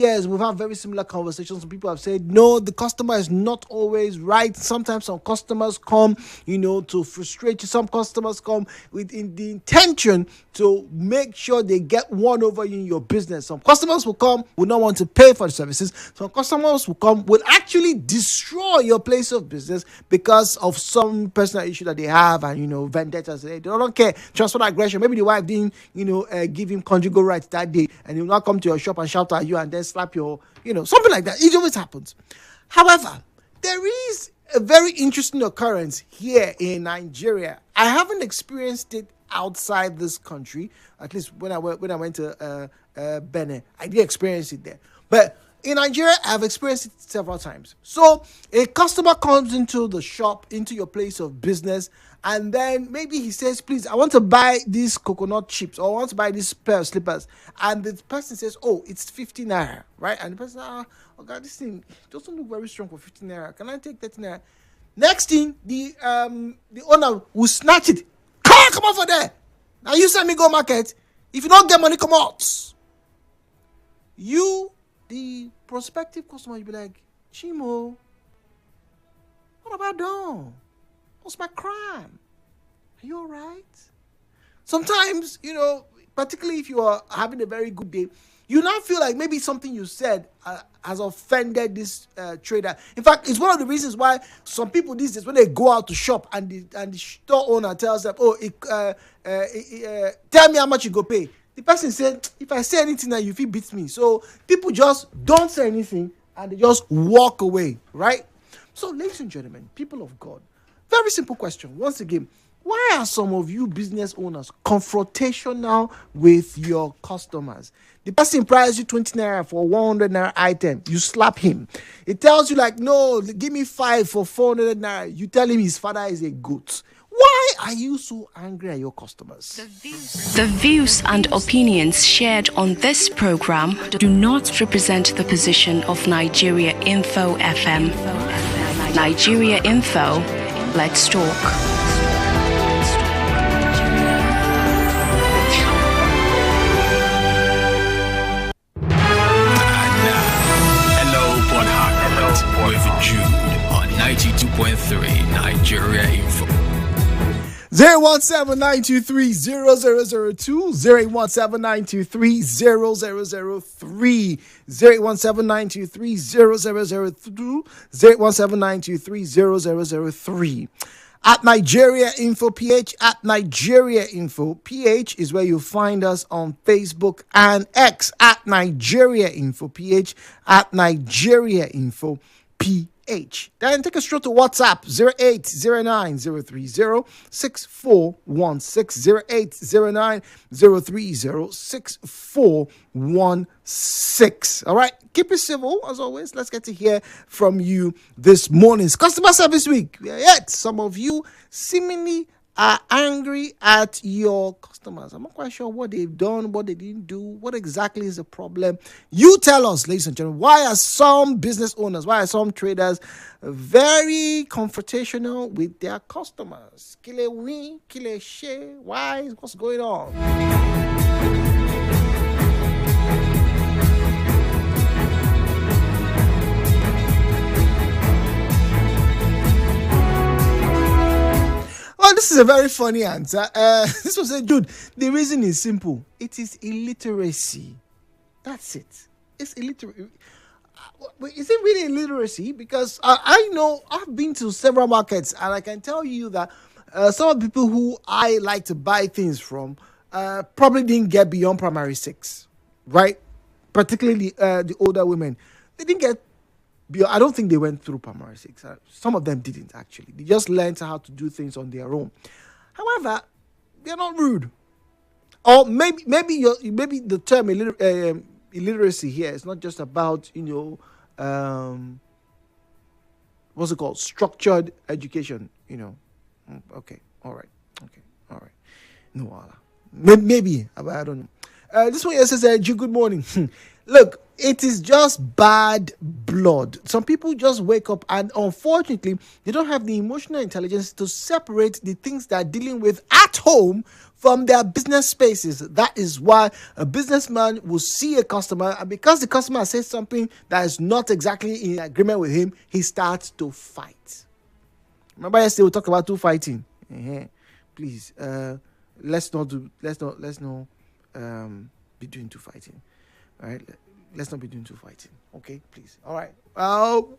years, we've had very similar conversations. Some people have said, no, the customer is not always right. Sometimes some customers come, to frustrate you. Some customers come with the intention to make sure they get one over you in your business. Some customers will not want to pay for the services. Some customers will actually destroy your place of business because of some personal issue that they have, and vendettas. They don't care. Transfer aggression. Maybe the wife didn't, give him conjugal rights that day, and he will not come to your shop and shout at you and then slap your, something like that. It always happens. However, there is a very interesting occurrence here in Nigeria. I haven't experienced it outside this country. At least when I went to Benin, I did experience it there. But in Nigeria, I've experienced it several times. So a customer comes into the shop, into your place of business, and then maybe he says, please, I want to buy these coconut chips, or I want to buy this pair of slippers. And the person says, oh, it's 50 naira, right? And the person, oh God, this thing doesn't look very strong for 50 naira. Can I take 30 naira? Next thing, the owner will snatch it. Come on for there. Now you send me go market. If you don't get money, come out. You, the prospective customer, you'll be like, Chimo, what have I done? What's my crime? Are you all right? Sometimes, particularly if you are having a very good day, you now feel like maybe something you said has offended this trader. In fact, it's one of the reasons why some people these days, when they go out to shop and the store owner tells them, tell me how much you go pay. The person said, if I say anything, that you feel beats me. So people just don't say anything and they just walk away, right? So, ladies and gentlemen, people of God, very simple question. Once again, why are some of you business owners confrontational with your customers? The person prices you 20 naira for 100 naira item. You slap him. It tells you like, no, give me 5 for 400 naira. You tell him his father is a goat. Why are you so angry at your customers? The views and opinions shared on this program do not represent the position of Nigeria Info FM. Nigeria Info, let's talk. With Jude on 92.3 Nigeria Info. 017-923-0002, 017-923-0003, 017-923-0002, 017-923-0003. At Nigeria Info PH, at Nigeria Info PH is where you find us on Facebook and X, at Nigeria Info PH, at Nigeria Info PH. Then take a stroll to WhatsApp 0809-030-6416, 0809-030-6416. All right, keep it civil as always. Let's get to hear from you this morning. It's Customer Service Week. Yet some of you seemingly are angry at your customers. I'm not quite sure what they've done, what they didn't do, what exactly is the problem. You tell us, ladies and gentlemen, why are some business owners, why are some traders very confrontational with their customers? Kile win, kile share, why? What's going on? Well, this is a very funny answer. This was a dude. The reason is simple. It is illiteracy. That's it. It's illiteracy. Is it really illiteracy? Because I know I've been to several markets, and I can tell you that some of the people who I like to buy things from probably didn't get beyond primary 6, right? Particularly the older women. They didn't get. I don't think they went through primary 6. Some of them didn't actually. They just learned how to do things on their own. However, they're not rude. Or maybe the term illiteracy here is not just about what's it called, structured education. Okay, all right, no, maybe I don't know. This one here says, Jude, good morning. Look, it is just bad blood. Some people just wake up and unfortunately, they don't have the emotional intelligence to separate the things they're dealing with at home from their business spaces. That is why a businessman will see a customer, and because the customer says something that is not exactly in agreement with him, he starts to fight. Remember yesterday we talked about two fighting. Please, let's not be doing two fighting. All right, let's not be doing two fighting. Okay, please. All right.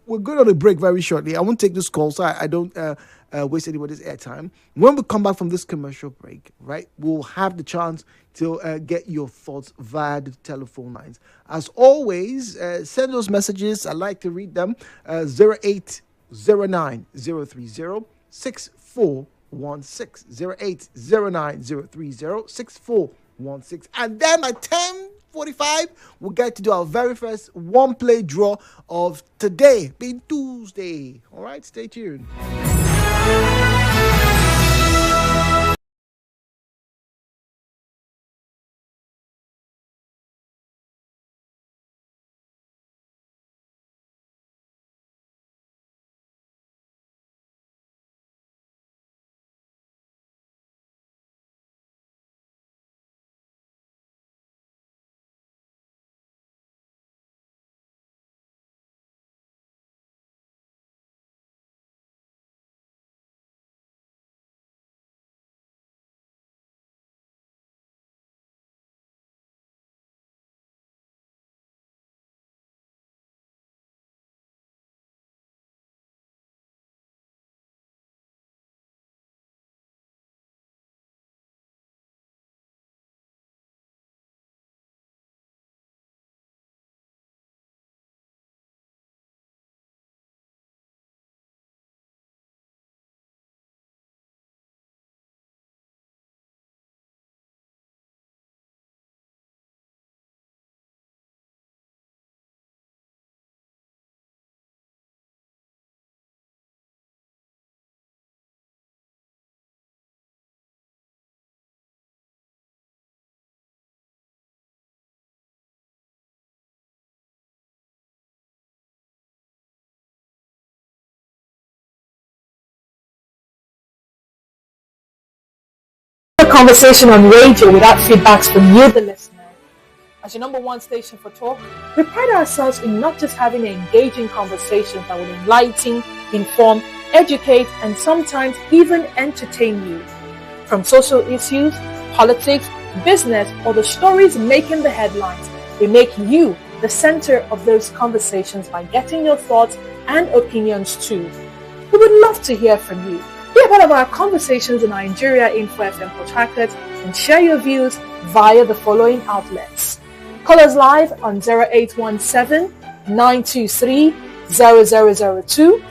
We're going on a break very shortly. I won't take this call so I don't waste anybody's airtime. When we come back from this commercial break, right, we'll have the chance to get your thoughts via the telephone lines. As always, send those messages. I like to read them. 0809 030 6416 0809 030 6416, and then at 10:45 we'll get to do our very first one play draw of today, being Tuesday. All right, stay tuned. Conversation on radio without feedbacks from you, the listener. As your number one station for talk, we pride ourselves in not just having engaging conversations that will enlighten, inform, educate, and sometimes even entertain you. From social issues, politics, business, or the stories making the headlines, we make you the center of those conversations by getting your thoughts and opinions too. We would love to hear from you. Be a part of our conversations in Nigeria Info FM Port Harcourt and share your views via the following outlets. Call us live on 0817 923 0002,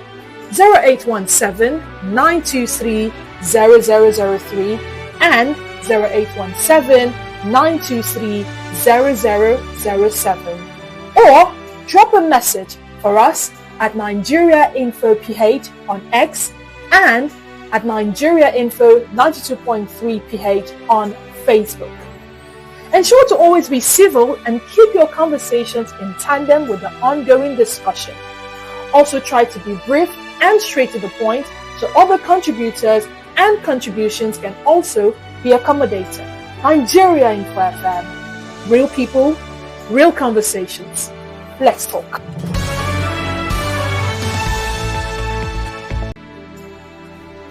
0817 923 0003, and 0817 923 0007. Or drop a message for us at Nigeria Info PH on X and at Nigeria Info 92.3 PH on Facebook. Ensure to always be civil and keep your conversations in tandem with the ongoing discussion. Also try to be brief and straight to the point so other contributors and contributions can also be accommodated. Nigeria Info FM. Real people, real conversations. Let's talk.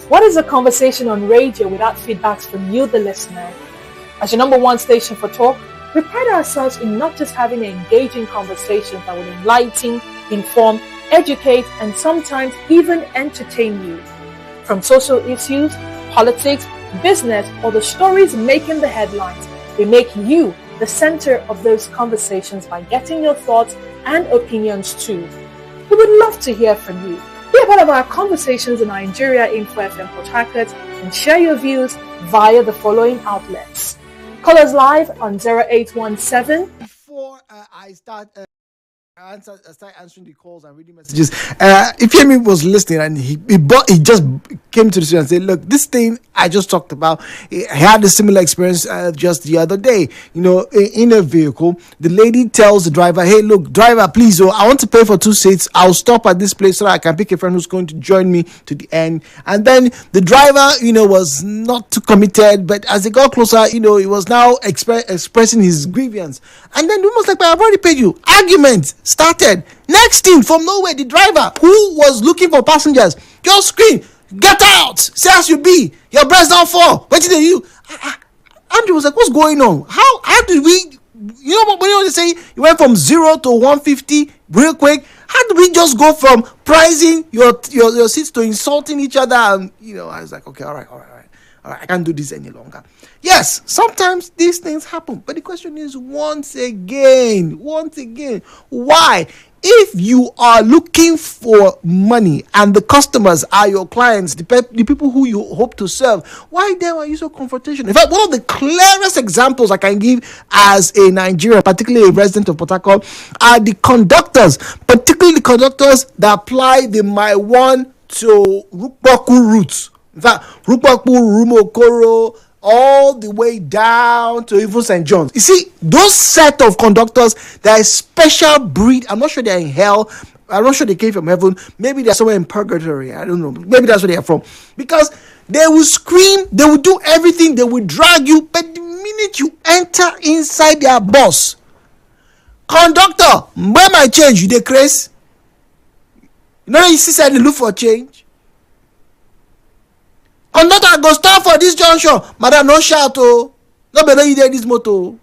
What is a conversation on radio without feedbacks from you, the listener? As your number one station for talk, we pride ourselves in not just having engaging conversations that will enlighten, inform, educate, and sometimes even entertain you. From social issues, politics, business, or the stories making the headlines, we make you the center of those conversations by getting your thoughts and opinions too. We would love to hear from you. Be a part of our conversations in Nigeria Info FM Port Harcourt and share your views via the following outlets. Call us live on 0817. Before I start I started answering the calls and reading messages. If Yemi was listening and he just came to the studio and said, "Look, this thing I just talked about, he had a similar experience just the other day. In a vehicle, the lady tells the driver, 'Hey, look, driver, please, I want to pay for 2 seats. I'll stop at this place so that I can pick a friend who's going to join me to the end.' And then the driver, was not too committed, but as they got closer, he was now expressing his grievance. And then the woman was like, 'But I've already paid you.' Argument started. Next thing, from nowhere, the driver who was looking for passengers just scream, 'Get out! Say as you be, your breast don't fall.' What did you? Andrew was like, 'What's going on? How did we?' When you say you went from 0 to 150 real quick, how did we just go from pricing your seats to insulting each other? And I was like, okay, all right, I can't do this any longer. Yes, sometimes these things happen, but the question is once again, why? If you are looking for money and the customers are your clients, the people who you hope to serve, why then are you so confrontational? In fact, one of the clearest examples I can give as a Nigerian, particularly a resident of Port Harcourt, are the conductors, particularly the conductors that apply the My One to Rukbaku routes. In fact, Rukbaku, Rumokoro, all the way down to even St. John's. You see, those set of conductors, they're a special breed. I'm not sure they're in hell. I'm not sure they came from heaven. Maybe they're somewhere in purgatory. I don't know. Maybe that's where they are from. Because they will scream, they will do everything, they will drag you. But the minute you enter inside their bus, conductor, where my change? You dey craze? You see, said they look for change. Conductor, go stop for this junction. Madam, no shout, oh. No better you there this motor.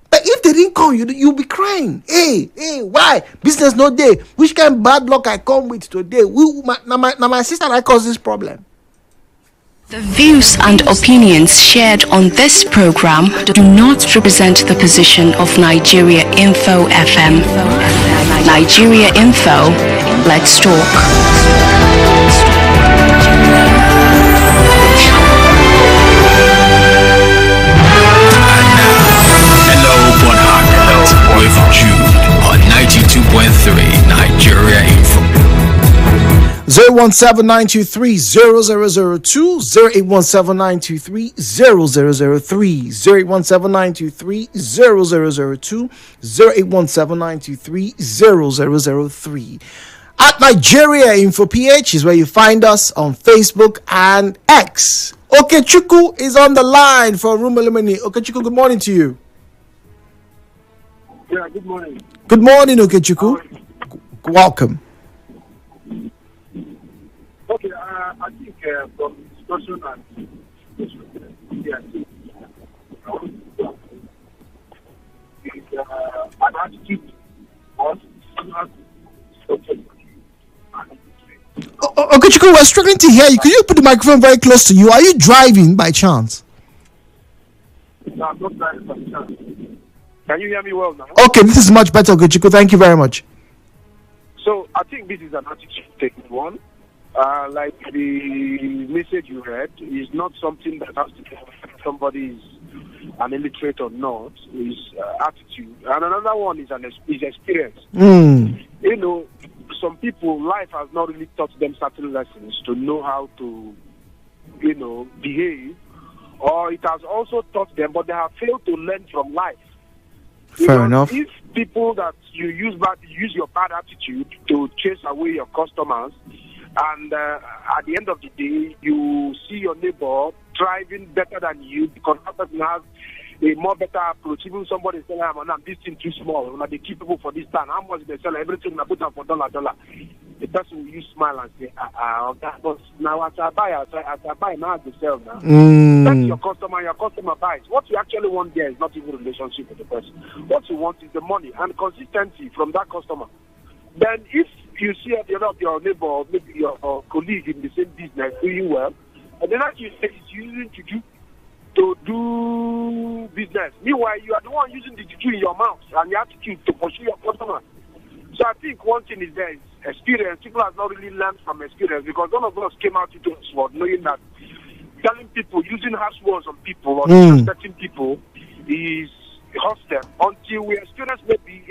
But if they didn't call you, you'll be crying. Hey, why? Business no day. Which kind of bad luck I come with today? My sister I cause this problem. The views and opinions shared on this program do not represent the position of Nigeria Info FM. Nigeria Info, let's talk. With Jude on 92.3 Nigeria Info. 017-923-0002, 0817923-0003, 0817923-0002, 0817923-0003. At Nigeria Info PH is where you find us on Facebook and X. Okechukwu is on the line for Room Elimini. Okechukwu, good morning to you. Yeah, good morning. Good morning, Okechukwu. Welcome. Okay, I think from discussion and an attitude was Okechukwu, we're struggling to hear you. Could you put the microphone very close to you? Are you driving by chance? No, I'm not driving by chance. Can you hear me well now? Okay, this is much better, Okechukwu. Thank you very much. So I think this is an attitude taking one. Like the message you read is not something that has to do with somebody is an illiterate or not. Is attitude, and another one is experience. Some people, life has not really taught them certain lessons to know how to, behave, or it has also taught them, but they have failed to learn from life. Fair enough. If people that you use your bad attitude to chase away your customers, and at the end of the day, you see your neighbor driving better than you because that person has a more better approach. Even somebody saying, "I'm this thing too small. They keep people for this time. How much they sell? Everything I put up for $1." The person will use smile and say, but now as I buy now I sell now. That's your customer buys. What you actually want there is not even a relationship with the person. What you want is the money and consistency from that customer. Then if you see at the end of your neighbor or maybe your colleague in the same business doing well, and then as you say it's using to do business. Meanwhile, you are the one using the juju in your mouth and your attitude to pursue your customer. So I think one thing is there is experience. People have not really learned from experience because none of us came out into this world knowing that telling people, using harsh words on people or disrespecting people is hurts them until we experience maybe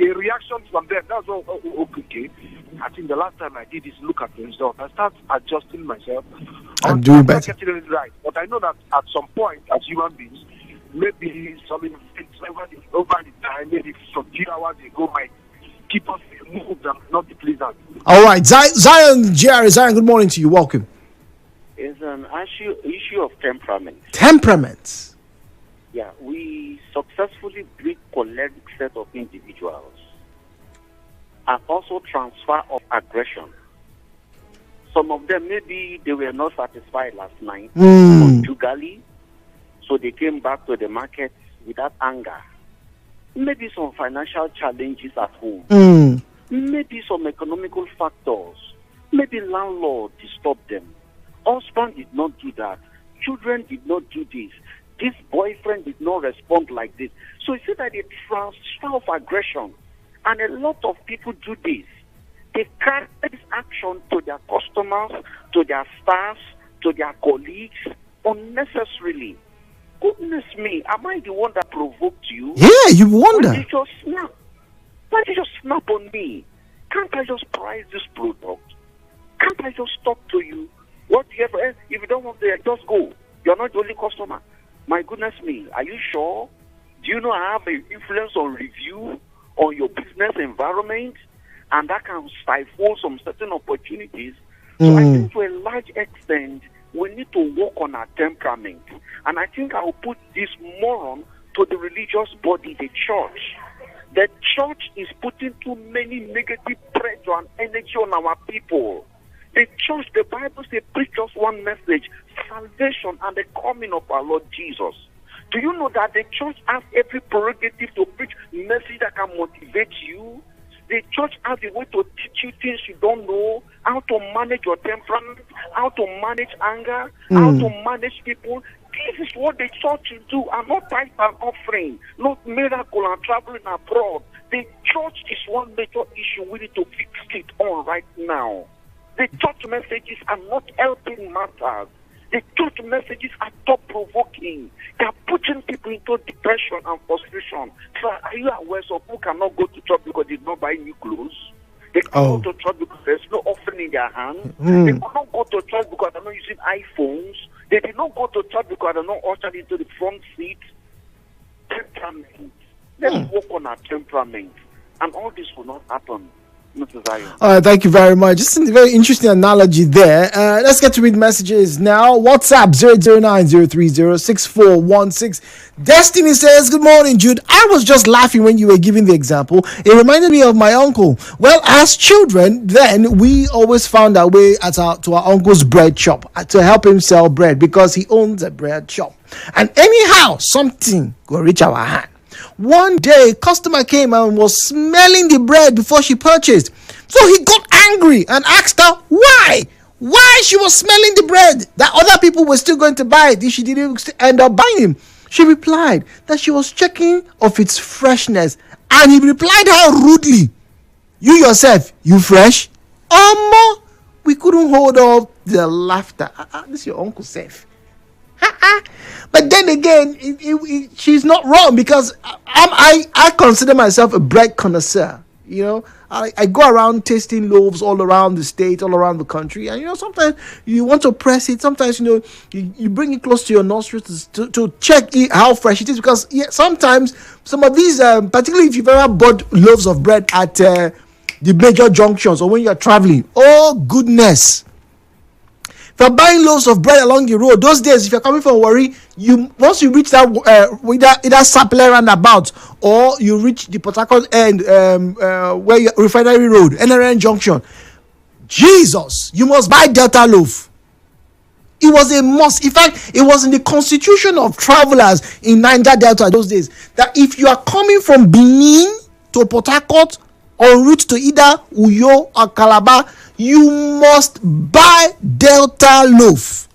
questions from them. That's all. Okay. I think the last time I did is look at the result. I start adjusting myself. And doing better. Getting it right. But I know that at some point, as human beings, maybe something over the time, maybe some few hours ago, might keep us moved and not be pleasant. All right, Zion, Jerry, Zion, good morning to you. Welcome. It's an issue of temperament. Temperaments. Yeah, we successfully breed choleric set of individuals and also transfer of aggression. Some of them, maybe they were not satisfied last night conjugally, so they came back to the market with that anger. Maybe some financial challenges at home. Maybe some economical factors. Maybe landlord disturbed them. Husband did not do that. Children did not do this. This boyfriend did not respond like this. So you see that a transfer of aggression, and a lot of people do this. They carry this action to their customers, to their staffs, to their colleagues, unnecessarily. Goodness me, am I the one that provoked you? Yeah, you wonder. Why did you just snap? Why did you just snap on me? Can't I just price this product? Can't I just talk to you? What do you ever? If you don't want to, just go. You're not the only customer. My goodness me, are you sure? Do you know I have an influence on review on your business environment? And that can stifle some certain opportunities. So I think to a large extent, we need to work on our temperament. And I think I'll put this more on to the religious body, the church. The church is putting too many negative pressure and energy on our people. The church, the Bible says, preach just one message, salvation and the coming of our Lord Jesus. Do you know that the church has every prerogative to preach message that can motivate you? The church has a way to teach you things you don't know, how to manage your temperament, how to manage anger, how to manage people. This is what the church will do, and not tithe and offering, not miracle and traveling abroad. The church is one major issue we need to fix it on right now. The church messages are not helping matters. The church messages are thought-provoking. They are putting people into depression and frustration. So are you aware some people cannot go to church because they did not buy new clothes? They cannot go to church because there's no offering in their hand. They cannot go to church because they're not using iPhones. They did not go to church because they're not ushered into the front seat. Temperament. Let's work on our temperament. And all this will not happen. All right, thank you very much. Just a very interesting analogy there. Let's get to read messages now. WhatsApp 009-030-6416. Destiny says, good morning, Jude. I was just laughing when you were giving the example. It reminded me of my uncle. Well, as children, then we always found our way to our uncle's bread shop to help him sell bread because he owns a bread shop. And anyhow, something will reach our hand. One day, a customer came and was smelling the bread before she purchased. So he got angry and asked her why she was smelling the bread, that other people were still going to buy it if she didn't end up buying him. She replied that she was checking of its freshness, and he replied her rudely, "You yourself, you fresh?" We couldn't hold off the laughter. This is your uncle safe. But then again, she's not wrong, because I consider myself a bread connoisseur. You know, I go around tasting loaves all around the state, all around the country, and sometimes you want to press it. Sometimes you bring it close to your nostrils to check how fresh it is, because sometimes some of these, particularly if you've ever bought loaves of bread at the major junctions or when you're traveling, oh goodness. If you're buying loaves of bread along the road, those days, if you're coming from Warri, once you reach that either Sapele roundabout or you reach the Port Harcourt end, where you Refinery Road, NRN Junction, Jesus, you must buy Delta loaf. It was a must. In fact, it was in the constitution of travelers in Niger Delta those days that if you are coming from Benin to Port Harcourt en route to either Uyo or Calabar, you must buy Delta loaf.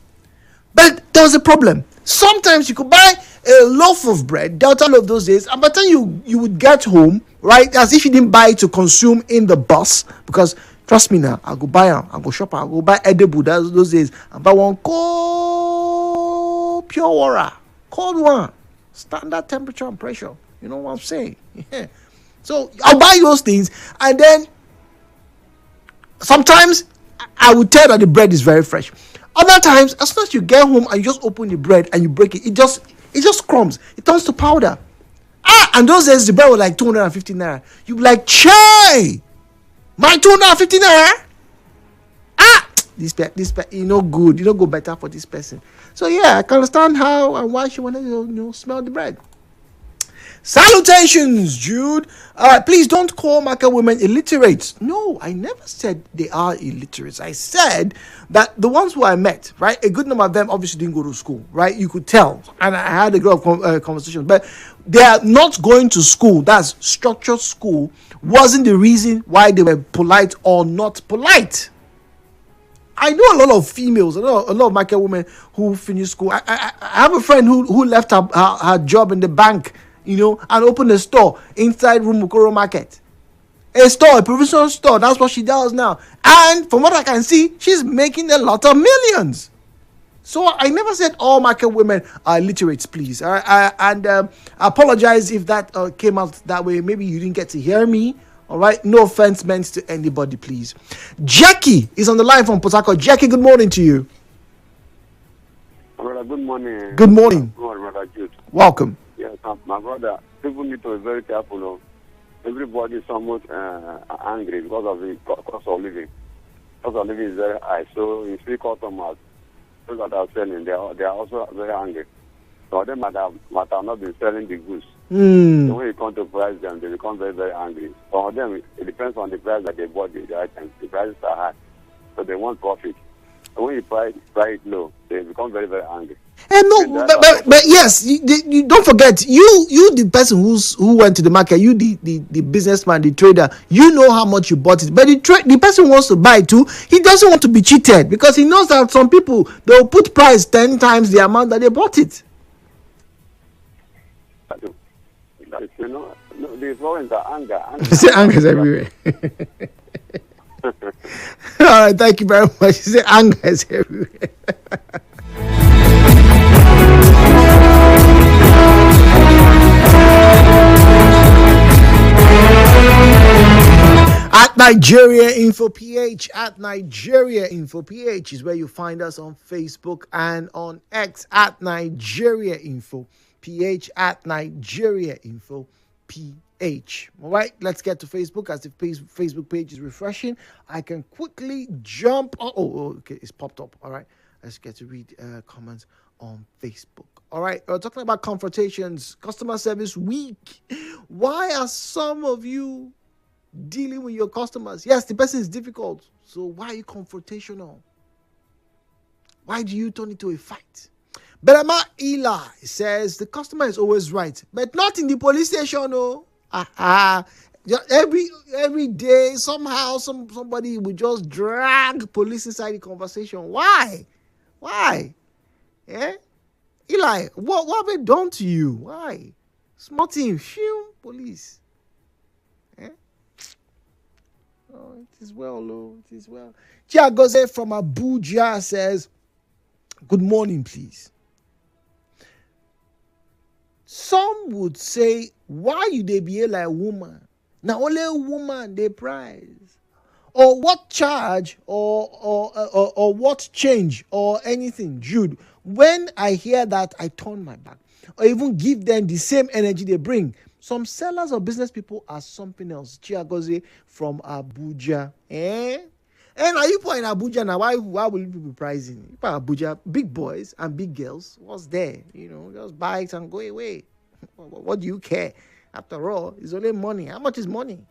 But there was a problem. Sometimes you could buy a loaf of bread, Delta loaf those days, and by the time you would get home, right, as if you didn't buy it to consume in the bus, because trust me now, I'll go buy them, I'll go shop, I'll go buy edible those days, and buy one cold pure water, cold one, standard temperature and pressure. You know what I'm saying? Yeah. So I'll buy those things, and then sometimes I would tell that the bread is very fresh. Other times, as soon as you get home and you just open the bread and you break it, it just crumbs. It turns to powder. And those days the bread was like 250 naira. You be like, Chey, my 250 naira. This you know good. You don't go better for this person. So yeah, I can understand how and why she wanted to smell the bread. Salutations, Jude. Please don't call market women illiterate. No, I never said they are illiterate. I said that the ones who I met, right, a good number of them obviously didn't go to school, right? You could tell. And I had a lot of conversations, but they are not going to school. That's structured school. Wasn't the reason why they were polite or not polite. I know a lot of females, a lot of market women who finished school. I have a friend who left her job in the bank, and opened a store inside Rumukoro Market. A provincial store. That's what she does now. And from what I can see, she's making a lot of millions. So I never said all market women are illiterates, please. I apologize if that came out that way. Maybe you didn't get to hear me. All right. No offense meant to anybody, please. Jackie is on the line from Port Harcourt. Jackie, good morning to you. Brother, good morning. Good morning. Good morning, Brother Jude. Welcome. Yes, my brother, people need to be very careful. Everybody is somewhat angry because of the cost of living. Cost of living is very high. So you see customers, those that are selling, they are also very angry. So them that have not been selling the goods. So when you come to price them, they become very, very angry. For them, it depends on the price that they bought the items. The prices are high, so they want profit. So when you price it low, they become very, very angry. But yes, you don't forget, you the person who went to the market, you the businessman, the trader, you know how much you bought it. But the person who wants to buy too, he doesn't want to be cheated because he knows that some people, they'll put price 10 times the amount that they bought it. The problem is anger. Anger is everywhere. All right, thank you very much. You say anger is everywhere. At Nigeria Info PH, at Nigeria Info PH is where you find us on Facebook and on X at Nigeria Info PH, at Nigeria Info PH. All right, let's get to Facebook as the Facebook page is refreshing. I can quickly jump. Okay, it's popped up. All right, let's get to read comments on Facebook. All right, we're talking about confrontations, customer service week. Why are some of you dealing with your customers? Yes, the person is difficult. So why are you confrontational? Why do you turn it to a fight? Belama Eli says the customer is always right, but not in the police station. No, every day somehow somebody will just drag police inside the conversation. Why? Yeah, Eli, what have they done to you? Why? Small team, police. Oh, it is well, Lord. It is well. Chiagoze from Abuja says, good morning, please. Some would say, why you they behave like a woman? Now only a woman they prize. Or what charge or what change or anything. Jude, when I hear that, I turn my back. Or even give them the same energy they bring. Some sellers or business people are something else. Chiagoze from Abuja. And are you in Abuja now? Why will you be pricing? You Abuja, big boys and big girls. What's there? Just buy it and go away. What do you care? After all, it's only money. How much is money?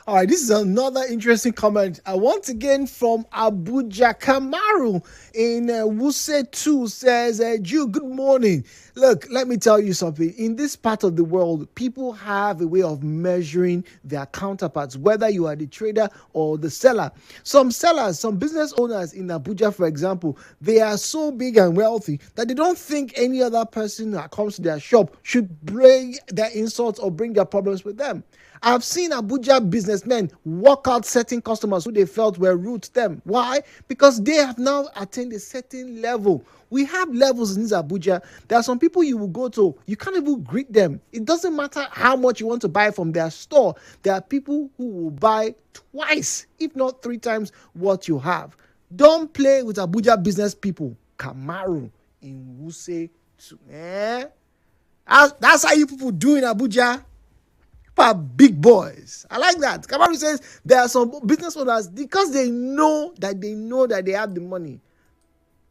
All right, this is another interesting comment. Once again from Abuja Kamaru in Wuse 2 says, Jude, good morning. Look, let me tell you something. In this part of the world, people have a way of measuring their counterparts, whether you are the trader or the seller. Some sellers, some business owners in Abuja, for example, they are so big and wealthy that they don't think any other person that comes to their shop should bring their insults or bring their problems with them. I've seen Abuja businessmen walk out certain customers who they felt were rude to them. Why? Because they have now attained a certain level. We have levels in this Abuja. There are some people you will go to, you can't even greet them. It doesn't matter how much you want to buy from their store. There are people who will buy twice, if not 3 times what you have. Don't play with Abuja business people. Kamaru in Wuse. That's how you people do in Abuja. Are big boys. I like that. Kamaru says there are some business owners because they know that they have the money.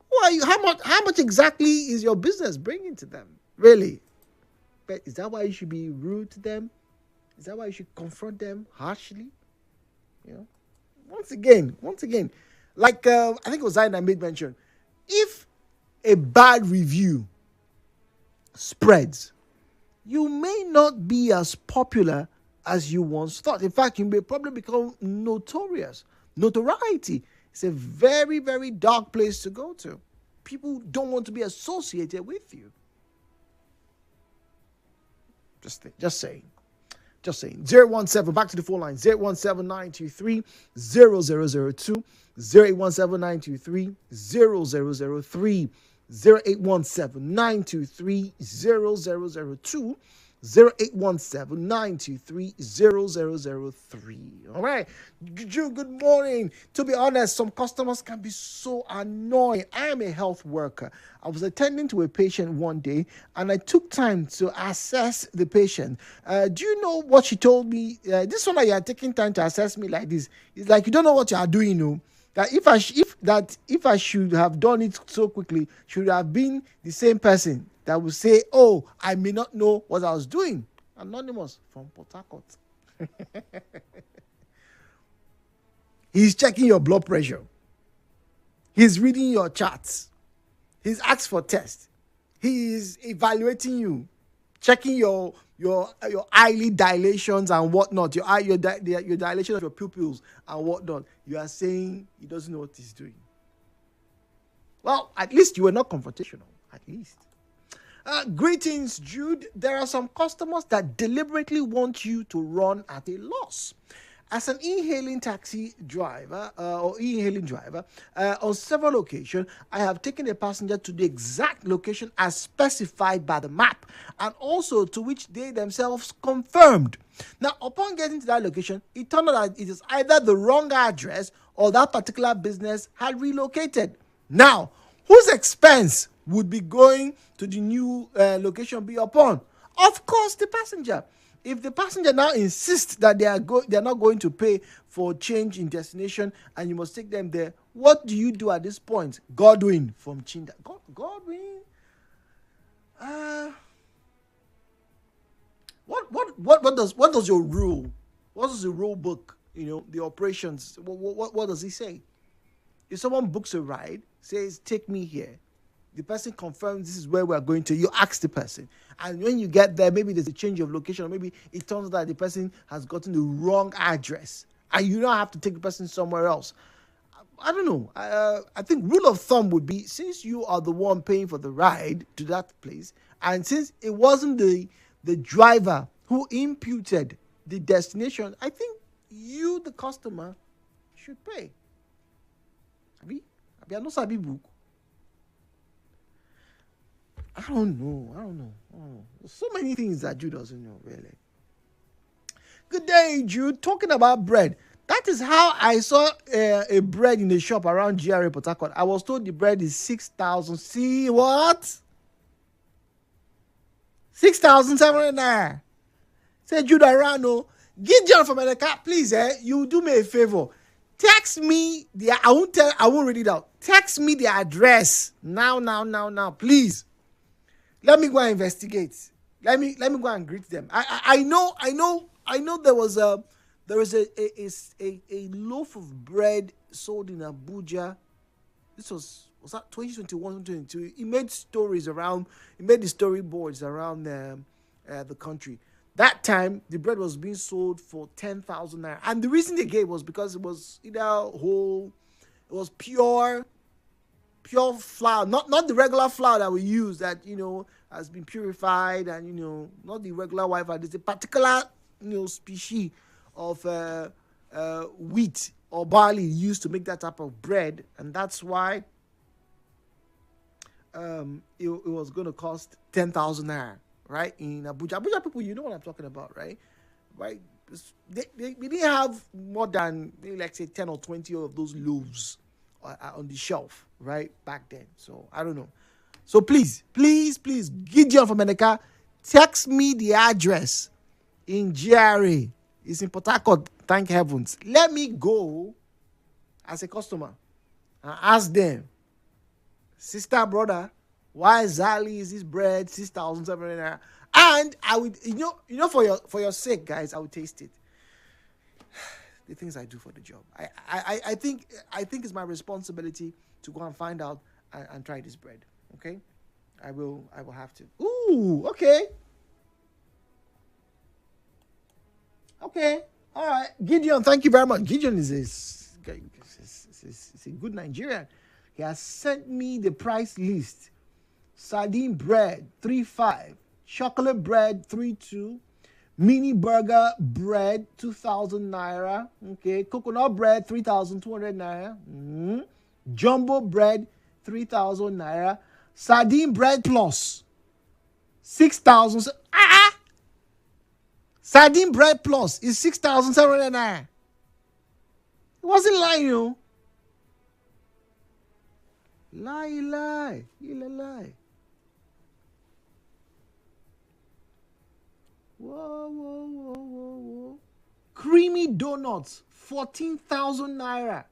Who are you? How much exactly is your business bringing to them? Really? But is that why you should be rude to them? Is that why you should confront them harshly? You know. Once again, like I think it was Zayn that made mention. If a bad review spreads, you may not be as popular as you once thought. In fact, you may probably become notorious. Notoriety is a very, very dark place to go to. People don't want to be associated with you. Just saying. 017, back to the phone line. 017-923-0002. 0817923-0003. 0817-923-0002. 0817-923-0003. All right. Jude, good morning. To be honest, some customers can be so annoying. I am a health worker. I was attending to a patient one day and I took time to assess the patient. Do you know what she told me? This one that you are taking time to assess me like this. It's like you don't know what you are doing, you know. That if I should have done it so quickly, should have been the same person that would say, "Oh, I may not know what I was doing." Anonymous from Port Harcourt. He's checking your blood pressure. He's reading your charts. He's asked for tests. He is evaluating you, checking your eyelid dilations and whatnot, your dilation of your pupils and whatnot. You are saying he doesn't know what he's doing. Well, at least you were not confrontational. At least. Greetings, Jude. There are some customers that deliberately want you to run at a loss. As an e-hailing taxi driver on several occasions, I have taken a passenger to the exact location as specified by the map and also to which they themselves confirmed. Now, upon getting to that location, it turned out that it is either the wrong address or that particular business had relocated. Now, whose expense would be going to the new location be upon? Of course, the passenger. If the passenger now insists that they are not going to pay for change in destination and you must take them there, what do you do at this point? Godwin from Chinda. Godwin? What does your rule? What does the rule book? You know, the operations. What does he say? If someone books a ride, says take me here, the person confirms this is where we are going to, you ask the person. And when you get there, maybe there's a change of location, or maybe it turns out that the person has gotten the wrong address and you don't have to take the person somewhere else. I don't know. I think rule of thumb would be, since you are the one paying for the ride to that place, and since it wasn't the driver who imputed the destination, I think you, the customer, should pay. Abi I know sabi book. I don't know. There's so many things that Jude doesn't know, really. Good day, Jude. Talking about bread. That is how I saw a bread in the shop around GRA Port Harcourt. I was told the bread is 6,000. See what? 6,700 naira. Say Jude Arano. Gideon from America, please, you do me a favor. Text me I won't read it out. Text me the address. Now, please. Let me go and investigate. Let me go and greet them. I know there was There is a loaf of bread sold in Abuja. This was that 2021, 2022. He made stories around. He made the storyboards around the country. That time, the bread was being sold for 10,000 naira, and the reason they gave was because it was either whole, it was pure flour, not the regular flour that we use that has been purified, and not the regular white flour. There's a particular species of wheat or barley used to make that type of bread, and that's why it was going to cost 10,000 naira, right? In Abuja people, you know what I'm talking about, right? They didn't have more than maybe like say 10 or 20 of those loaves on the shelf, right, back then. So I don't know. So please, Gideon from Meneka, text me the address in GRA. It's in Port Harcourt, thank heavens. Let me go as a customer and ask them, sister, brother, why exactly is this bread 6,700 naira? And I would, for your sake, guys, I would taste it. The things I do for the job. I think it's my responsibility to go and find out and try this bread. Okay? I will have to. Ooh, okay. Okay. All right. Gideon, thank you very much. Gideon is a good Nigerian. He has sent me the price list. Sardine bread, 3.5. Chocolate bread, 3.2. Mini burger bread, 2,000 naira. Okay. Coconut bread, 3,200 naira. Jumbo bread, 3,000 naira. Sardine bread plus, 6,000. Sardine bread plus is 6,700 naira. It wasn't lying, Lie. Whoa. Creamy donuts, 14,000 naira.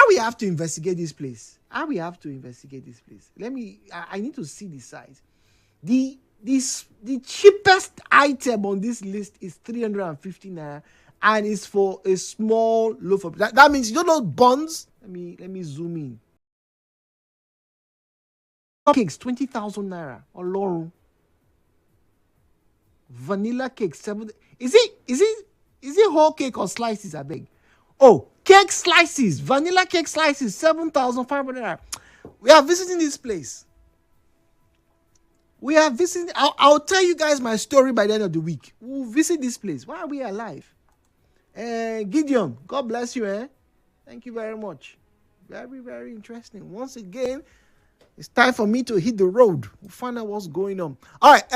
We have to investigate this place. I need to see the size. The cheapest item on this list is 350 naira, and it's for a small loaf of bread. That means those buns. Let me zoom in. Cakes, 20,000 naira. Olorun. Vanilla cake, 7. Is it whole cake or slices? I beg. Oh, cake slices, vanilla cake slices, 7,500 naira. We are visiting this place. I'll tell you guys my story by the end of the week. We'll visit this place. Why are we alive? Gideon, God bless you. Thank you very much. Very, very interesting. Once again, it's time for me to hit the road. We'll find out what's going on. All right.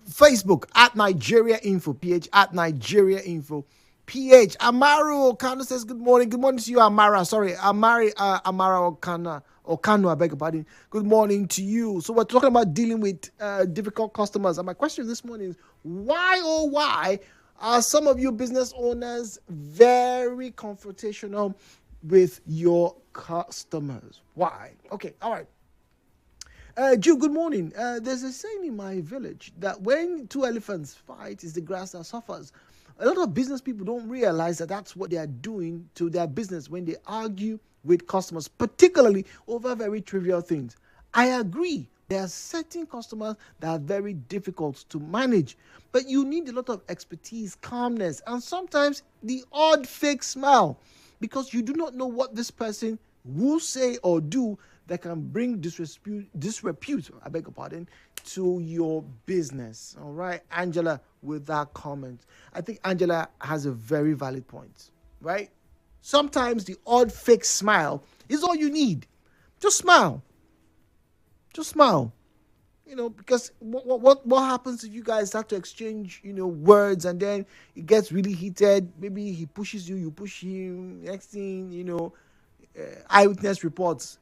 Facebook at Nigeria Info PH at Nigeria Info PH. Amaru Okano says good morning. Good morning to you, Amara. Sorry, Amara Okano, I beg your pardon. Good morning to you. So we're talking about dealing with difficult customers. And my question this morning is, why are some of you business owners very confrontational with your customers? Why? Okay, all right. Jude, good morning. There's a saying in my village that when two elephants fight, it's the grass that suffers. A lot of business people don't realize that that's what they are doing to their business when they argue with customers, particularly over very trivial things. I agree. There are certain customers that are very difficult to manage, but you need a lot of expertise, calmness, and sometimes the odd fake smile, because you do not know what this person will say or do that can bring disrepute, I beg your pardon, to your business. All right, Angela, with that comment. I think Angela has a very valid point, right? Sometimes the odd fake smile is all you need. Just smile. Because what happens if you guys start to exchange, words, and then it gets really heated? Maybe he pushes you, you push him. Next thing, eyewitness reports.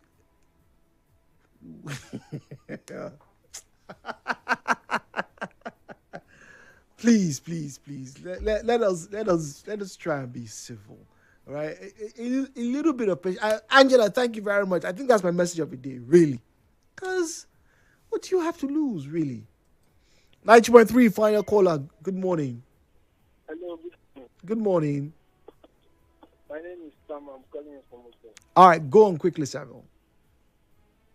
Please. Let us try and be civil. All right, a little bit of patience. Angela, thank you very much. I think that's my message of the day, really. Because what do you have to lose, really? 90.3, final caller. Good morning. Hello, Good morning. my name is Sam. I'm calling you from Houston. All right, go on quickly, Samuel.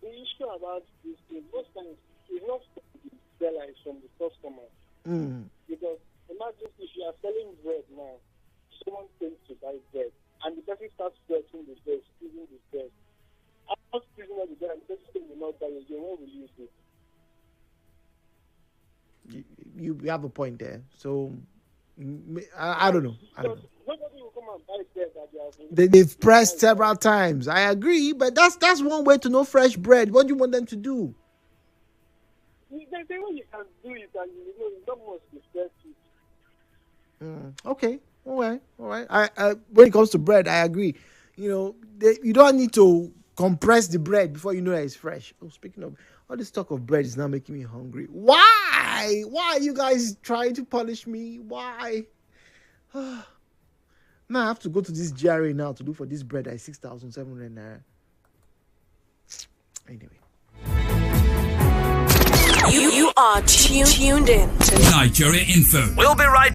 The issue about this is most times it's not from the seller, it's from the customer. Because imagine if you are selling bread now, someone tends to buy bread, and the person starts sweating the bread, squeezing the bread. After squeezing out the bread, and the person will not buy it again, what will you do? You have a point there. So, I don't know. Nobody will come and buy bread that they have. They've pressed several times. I agree, but that's one way to know fresh bread. What do you want them to do? They say what you can do it, and you don't want to stress it. Okay, all right. I when it comes to bread, I agree. You don't need to compress the bread before you know that it's fresh. Oh, speaking of, all this talk of bread is now making me hungry. Why? Why are you guys trying to punish me? Why? Now I have to go to this GRA now to look for this bread at 6,700 naira. Anyway. You are tuned in to Nigeria Info. We'll be right